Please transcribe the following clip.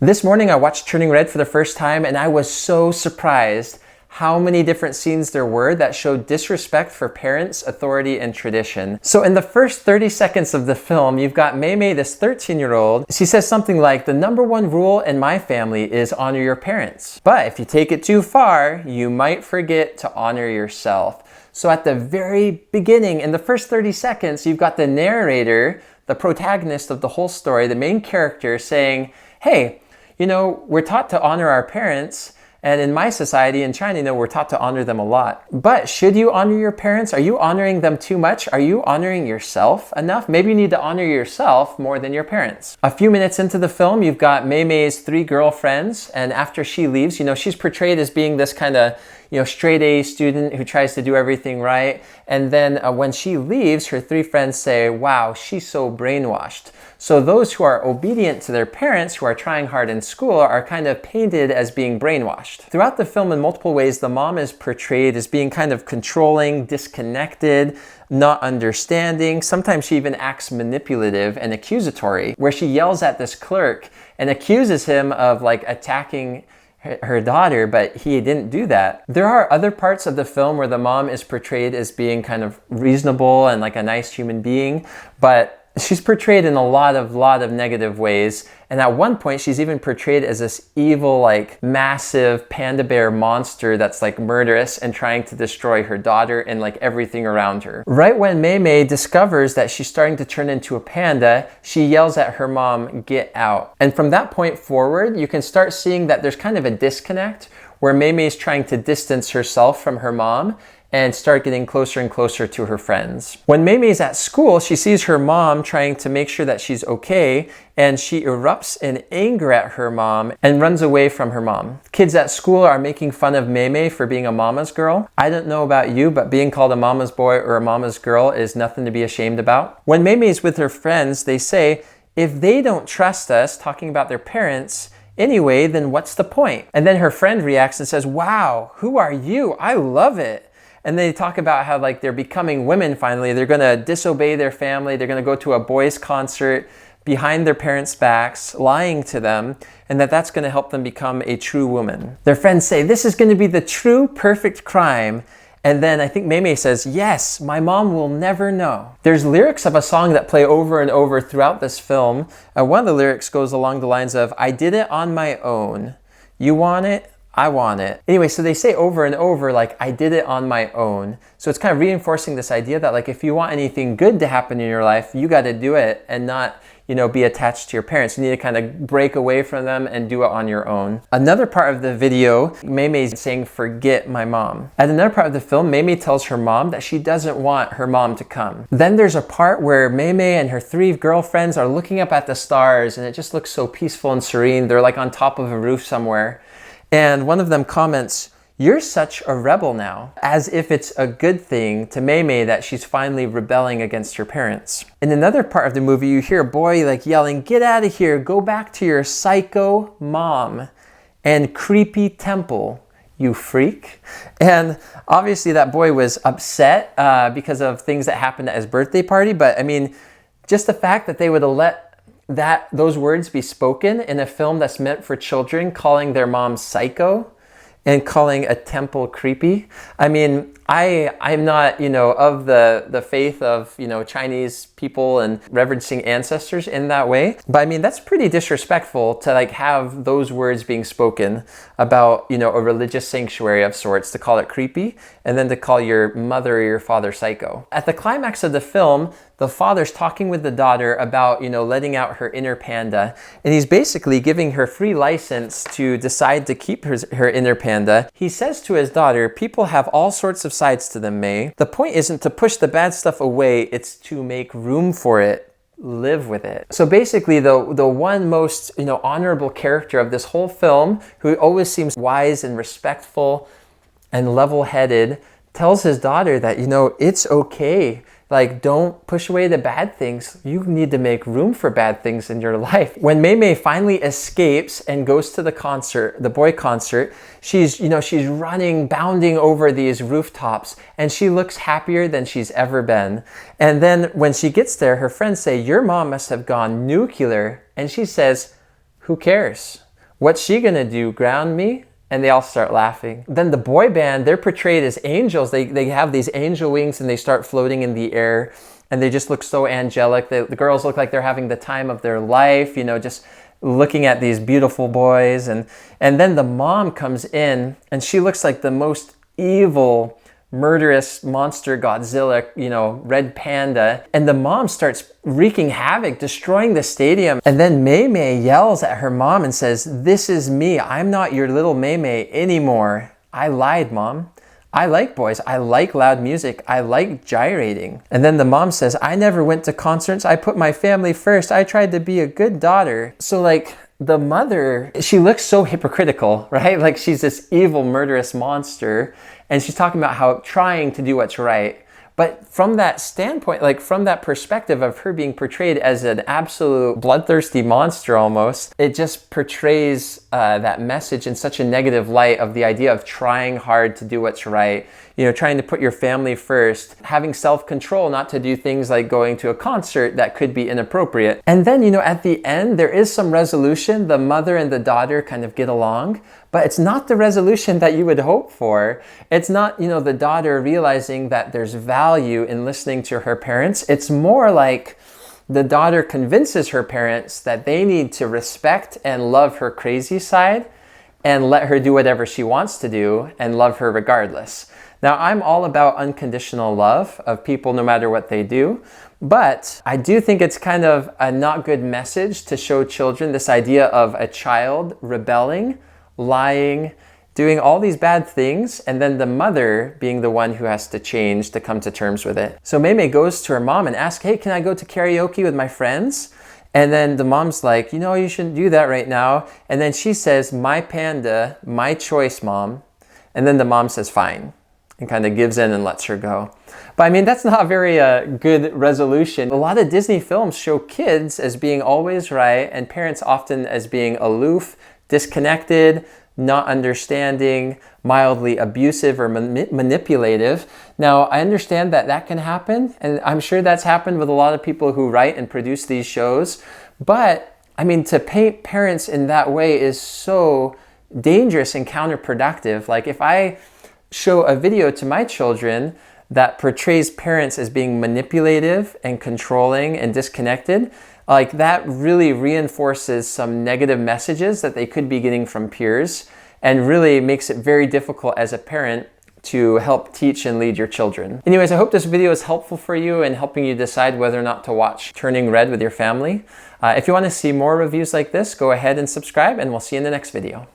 This morning I watched Turning Red for the first time and I was so surprised how many different scenes there were that showed disrespect for parents, authority, and tradition. So in the first 30 seconds of the film, you've got Mei Mei, this 13-year-old. She says something like, "The number one rule in my family is honor your parents. But if you take it too far, you might forget to honor yourself." So at the very beginning, in the first 30 seconds, you've got the narrator, the protagonist of the whole story, the main character saying, hey, we're taught to honor our parents, and in my society in China, we're taught to honor them a lot. But should you honor your parents? Are you honoring them too much? Are you honoring yourself enough? Maybe you need to honor yourself more than your parents. A few minutes into the film, you've got Mei Mei's 3 girlfriends, and after she leaves, she's portrayed as being this kind of straight A student who tries to do everything right. And then when she leaves, her 3 friends say, wow, she's so brainwashed. So those who are obedient to their parents, who are trying hard in school, are kind of painted as being brainwashed. Throughout the film, in multiple ways, the mom is portrayed as being kind of controlling, disconnected, not understanding. Sometimes she even acts manipulative and accusatory, where she yells at this clerk and accuses him of attacking her daughter, but he didn't do that. There are other parts of the film where the mom is portrayed as being kind of reasonable and like a nice human being, but she's portrayed in a lot of negative ways. And at one point, she's even portrayed as this evil, massive panda bear monster that's murderous and trying to destroy her daughter and everything around her. Right when Mei Mei discovers that she's starting to turn into a panda, she yells at her mom, "Get out." And from that point forward, you can start seeing that there's kind of a disconnect where Mei Mei is trying to distance herself from her mom and start getting closer and closer to her friends. When Mei Mei's at school, she sees her mom trying to make sure that she's okay, and she erupts in anger at her mom and runs away from her mom. Kids at school are making fun of Mei Mei for being a mama's girl. I don't know about you, but being called a mama's boy or a mama's girl is nothing to be ashamed about. When Mei Mei's with her friends, they say, if they don't trust us, talking about their parents, anyway, then what's the point? And then her friend reacts and says, wow, who are you? I love it. And they talk about how they're becoming women finally. They're going to disobey their family. They're going to go to a boys' concert behind their parents' backs, lying to them, and that's going to help them become a true woman. Their friends say, this is going to be the true perfect crime. And then I think Mei Mei says, yes, my mom will never know. There's lyrics of a song that play over and over throughout this film. One of the lyrics goes along the lines of, I did it on my own. You want it? I want it. Anyway, so they say over and over, I did it on my own. So it's kind of reinforcing this idea that if you want anything good to happen in your life, you got to do it and not, be attached to your parents. You need to kind of break away from them and do it on your own. Another part of the video, Mei Mei's saying, forget my mom. At another part of the film, Mei Mei tells her mom that she doesn't want her mom to come. Then there's a part where Mei Mei and her 3 girlfriends are looking up at the stars and it just looks so peaceful and serene. They're on top of a roof somewhere. And one of them comments, you're such a rebel now, as if it's a good thing to Mei Mei that she's finally rebelling against her parents. In another part of the movie, you hear a boy yelling, get out of here, go back to your psycho mom and creepy temple, you freak. And obviously that boy was upset because of things that happened at his birthday party. But I mean, just the fact that they would have let those words be spoken in a film that's meant for children, calling their mom psycho and calling a temple creepy. I mean, I'm not, of the faith of, Chinese people and reverencing ancestors in that way. But I mean, that's pretty disrespectful to have those words being spoken about, a religious sanctuary of sorts, to call it creepy and then to call your mother or your father psycho. At the climax of the film, the father's talking with the daughter about, letting out her inner panda. And he's basically giving her free license to decide to keep her inner panda. He says to his daughter, people have all sorts of sides to them, Mei. The point isn't to push the bad stuff away, it's to make room for it. Live with it. So basically the one most, honorable character of this whole film, who always seems wise and respectful and level-headed, tells his daughter that, it's okay. Don't push away the bad things. You need to make room for bad things in your life. When Mei Mei finally escapes and goes to the concert, the boy concert, she's running, bounding over these rooftops, and she looks happier than she's ever been. And then when she gets there, her friends say, your mom must have gone nuclear. And she says, who cares? What's she gonna do, ground me? And they all start laughing. Then the boy band, they're portrayed as angels. They have these angel wings and they start floating in the air and they just look so angelic. The girls look like they're having the time of their life, you know, just looking at these beautiful boys. And then the mom comes in and she looks like the most evil, murderous monster Godzilla, you know, red panda. And the mom starts wreaking havoc, destroying the stadium. And then Mei Mei yells at her mom and says, "This is me. I'm not your little Mei Mei anymore. I lied, Mom. I like boys. I like loud music. I like gyrating." And then the mom says, "I never went to concerts. I put my family first. I tried to be a good daughter." So like the mother, she looks so hypocritical, right? Like she's this evil, murderous monster. And she's talking about how trying to do what's right. But from that standpoint, like from that perspective of her being portrayed as an absolute bloodthirsty monster almost, it just portrays that message in such a negative light of the idea of trying hard to do what's right, you know, trying to put your family first, having self-control not to do things like going to a concert that could be inappropriate. And then, you know, at the end, there is some resolution. The mother and the daughter kind of get along, but it's not the resolution that you would hope for. It's not, you know, the daughter realizing that there's value in listening to her parents. It's more like the daughter convinces her parents that they need to respect and love her crazy side and let her do whatever she wants to do and love her regardless. Now, I'm all about unconditional love of people no matter what they do, but I do think it's kind of a not good message to show children this idea of a child rebelling, lying, doing all these bad things, and then the mother being the one who has to change to come to terms with it. So Mei Mei goes to her mom and asks, "Hey, can I go to karaoke with my friends?" And then the mom's like, "You know, you shouldn't do that right now." And then she says, "My panda, my choice, Mom." And then the mom says, "Fine," and kind of gives in and lets her go. But I mean, that's not a very good resolution. A lot of Disney films show kids as being always right and parents often as being aloof, disconnected, not understanding, mildly abusive or manipulative. Now, I understand that that can happen, and I'm sure that's happened with a lot of people who write and produce these shows. But I mean, to paint parents in that way is so dangerous and counterproductive. Like if I show a video to my children that portrays parents as being manipulative and controlling and disconnected, like that really reinforces some negative messages that they could be getting from peers and really makes it very difficult as a parent to help teach and lead your children. Anyways, I hope this video is helpful for you in helping you decide whether or not to watch Turning Red with your family. If you want to see more reviews like this, go ahead and subscribe, and we'll see you in the next video.